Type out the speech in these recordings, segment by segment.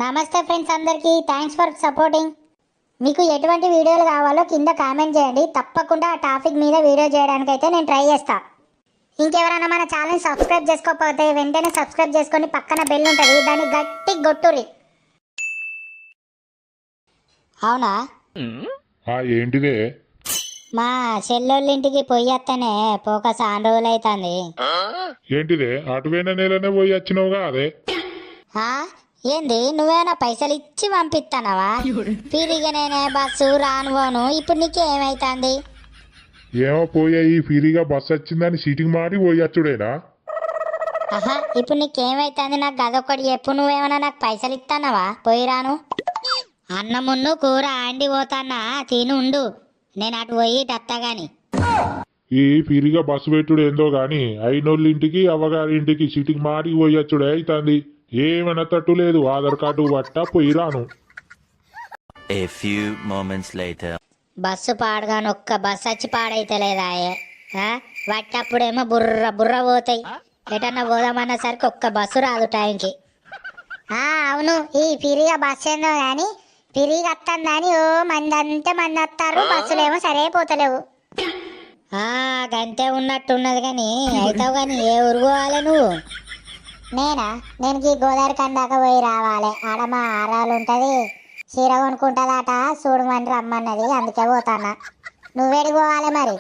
నమస్తే ఫ్రెండ్స్, అందరికీ thanks for supporting. మీకు ఎటువంటి వీడియోలు కావాలో కింద కామెంట్ చేయండి. తప్పకుండా ఆ టాపిక్ మీద వీడియో చేయడానికైతే నేను ట్రై చేస్తా. ఇంకెవరైనా మన ఛానల్ సబ్స్క్రైబ్ చేసుకోకపోతే వెంటనే సబ్స్క్రైబ్ చేసుకొని పక్కన బెల్ ఉంటుంది, దాన్ని గట్టి కొట్టుర్రి. అవునా? ఏంటిదే? మా చెల్లెళ్ళింటికి పొయ్యత్తనే పోక చాలా రోజులు అవుతుంది. ఏంటిదే? అటువైన నెలనే పోయి వచ్చినావుగా అదే. ఏంది, నువ్వేనా పైసలు ఇచ్చి పంపిస్తానవా? పిరిగా నేనే బస్సు రానుకోను, ఇప్పుడు నీకేమైతుంది? ఏమో పోయా, ఈ ఫ్రీగా బస్సు వచ్చిందని సీటింగ్ మారి పోయచ్చుడేనా? ఇప్పుడు నీకేమైతుంది? నాకు గదొక్కటి చెప్పు. నువ్వేమన్నా నాకు పైసలు ఇస్తానవా? పోయి రాను. అన్నమున్ను కూర ఆండి పోతానా, తిని ఉండు, నేను అటు పోయి టత్తగాని. ఈ ఫ్రీగా బస్సు పెట్టుడు ఏందో గాని అయినోళ్ళ ఇంటికి అవ్వగారి ఇంటికి సీటింగ్ మారి పోయచ్చుడే అవుతుంది. ఏమన్నా తట్టు లేదు, ఆధార్ కార్డు పట్ట పోయి రాను. బస్సు పాడగాను, ఒక్క బస్సు వచ్చి పాడైతే లేదా? వట్టప్పుడేమో బుర్ర బుర్ర పోతాయి. ఎటన్నా పోదామన్నా సరికి ఒక్క బస్సు రాదు టైంకి. అవును, ఈ పిరిగా బస్సు ఏందో కానీ పిరిగి వస్తుందని ఓ మంది అంతే మంది వస్తారు, బస్సులేమో సరే పోతలేవు. గంతే ఉన్నట్టున్నది కానీ అవుతావు. కానీ ఏ ఊరు పోవాలి నువ్వు? నేను ఈ గోదావరి కందాక పోయి రావాలి. ఆడ మా ఆరాలు ఉంటుంది, చీర కొనుక్కుంటుందట, చూడమని రమ్మన్నది, అందుకే పోతానా. నువ్వేడికి పోవాలి మరి?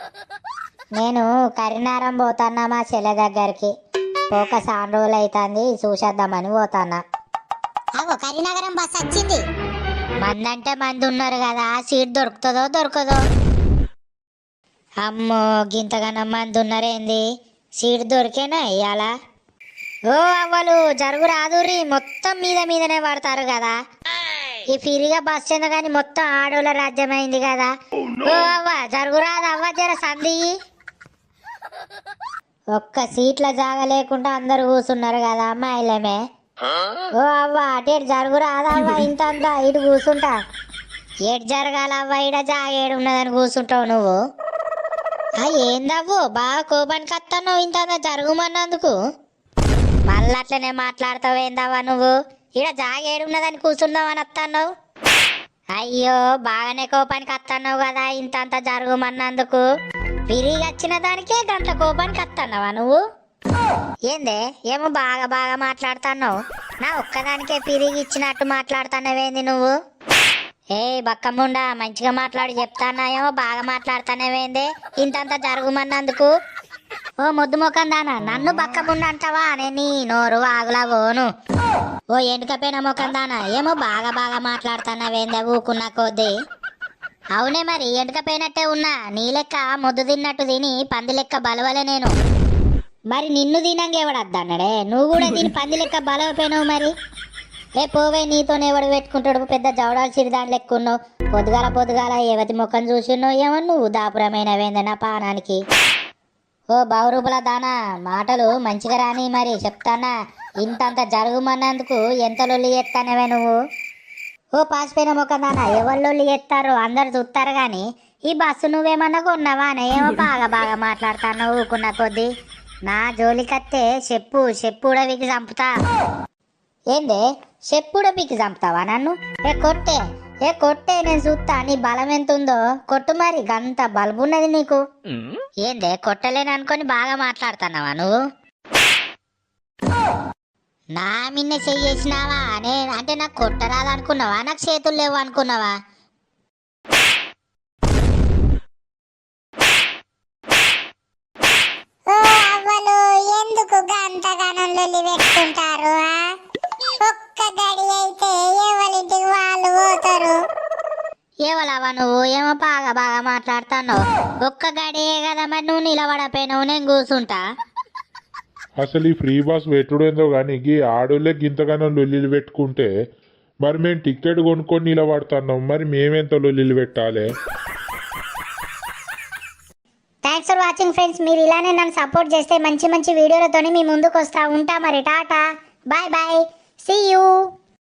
నేను కరీనారం పోతానా మా చెల్లె దగ్గరికి. పోక చాలా రోజులు అవుతుంది, చూసేద్దామని పోతానా. కరీనగరం బస్ వచ్చింది. మంది అంటే మంది ఉన్నారు కదా, సీట్ దొరుకుతుందో దొరకదో? అమ్మో, గింతగానో మంది ఉన్నారేంది? సీట్ దొరికేనా ఇయ్యాల? ఓ అవ్వలు జరుగు రాదుర్రి, మొత్తం మీదనే పడతారు కదా. ఈ ఫ్రీగా బస్ చెంద కానీ మొత్తం ఆడోళ్ళ రాజ్యమైంది కదా. ఓ అవ్వ జరుగు రాదు, అవ్వ జర సంది. ఒక్క సీట్ల జాగా లేకుండా అందరు కూర్చున్నారు కదా అమ్మాయిలమే. ఓ అవ్వ అటు జరుగు రాదవ్వ, ఇంత అంతా ఇటు కూర్చుంటా. ఏడు జరగాల అవ్వ, ఇడ జాగా ఏడు ఉన్నదని కూర్చుంటావు నువ్వు. ఏందవ్వు బాగా కోపానికి వస్తున్నావు ఇంత జరుగుమన్నందుకు? మళ్ళీ అట్లనే మాట్లాడతావు ఏందవ్వా నువ్వు? ఇడ జాగా ఏడున్నదని కూర్చుందామని వస్తున్నావు. అయ్యో, బాగానే కోపానికి వస్తున్నావు కదా ఇంత జరుగుమన్నందుకు. పిరిగి వచ్చిన దానికే గంట కోపానికి వస్తున్నావా నువ్వు? ఏందే ఏమో బాగా బాగా మాట్లాడుతున్నావు? నా ఒక్కదానికే పిరిగి ఇచ్చినట్టు మాట్లాడుతున్నావేంది నువ్వు? బక్కముండా, మంచిగా మాట్లాడి చెప్తానా, ఏమో బాగా మాట్లాడుతానేవేందే ఇంత జరుగుమన్నందుకు? ఓ ముద్దు ముఖం దానా, నన్ను బక్కముండ అంటావా? నేను నీ నోరు ఆగులా పోను. ఓ ఎండుకపోయిన ముఖం దానా, ఏమో బాగా బాగా మాట్లాడుతానావేందే ఊకున్న కొద్దీ? అవునే మరి, ఎండుకపోయినట్టే ఉన్నా. నీ లెక్క ముద్దు తిన్నట్టు తిని పంది లెక్క బలవలే నేను. మరి నిన్ను తినంగా ఎవడద్దన్నాడే? నువ్వు కూడా తిని పంది లెక్క బలవపోయినావు మరి. పోవే, నీతోనే ఎవడు పెట్టుకుంటాడు? పెద్ద జవడాలు సిరిదాని లెక్క ఉన్నావు. పొద్దుగాల ఏవతి ముఖం చూసిన్నావు ఏమో నువ్వు దాపురమైన వేందనా పానానికి. ఓ బావురూపుల దానా, మాటలు మంచిగా రాని మరి చెప్తానా. ఇంత జరుగుమన్నందుకు ఎంత లొల్లి చేస్తానవే నువ్వు? ఓ పాసిపోయిన ముఖం దానా, ఎవరు లొల్లి చేస్తారో అందరు చూస్తారు కానీ ఈ బస్సు నువ్వేమన్నా కొన్నావా? ఏమో బాగా బాగా మాట్లాడుతాను ఊకున్న కొద్దీ. నా జోలికత్తే చెప్పు ఉడవికి చంపుతా. ఏందే చెప్పుడు పీకి చంపుతావా నన్ను? కొట్టే నేను చూస్తా నీ బలం ఎంత ఉందో. కొట్టు మరి, గంత బల్బు ఉన్నది నీకు. ఏందే కొట్టలేను అనుకొని బాగా మాట్లాడుతున్నావా నువ్వు? నా మిన్నే చెయ్యేసినావా? అంటే నాకు కొట్టరాదనుకున్నావా? నాకు చేతులు లేవు అనుకున్నావా? ఎందుకు గంతగానం లొల్లి పెట్టుకుంటారు? ఒక్క గడి అయితే ఎవరింటికి వాళ్ళు పోతారు. ఏవలావా నువ్వు? ఏమో బాగా బాగా మాట్లాడుతున్నావు. ఒక్క గడియే కదా మరి, నువ్వు నిలబడపోయినావు, నేను కూర్చుంటా. అసలు ఈ ఫ్రీ బస్ పెట్టుడేందో కానీ ఈ ఆడోళ్ళే గింతగానో లొల్లిలు పెట్టుకుంటే మరి మేము టికెట్ కొనుక్కొని నిలబడుతున్నాం, మరి మేమెంత లొల్లిలు పెట్టాలి? Thanks for watching friends. మీరు ఇలానే నన్ను సపోర్ట్ చేస్తే మంచి మంచి వీడియోలతోని మీ ముందుకు వస్తా ఉంటా. మరి tata, bye bye, see you.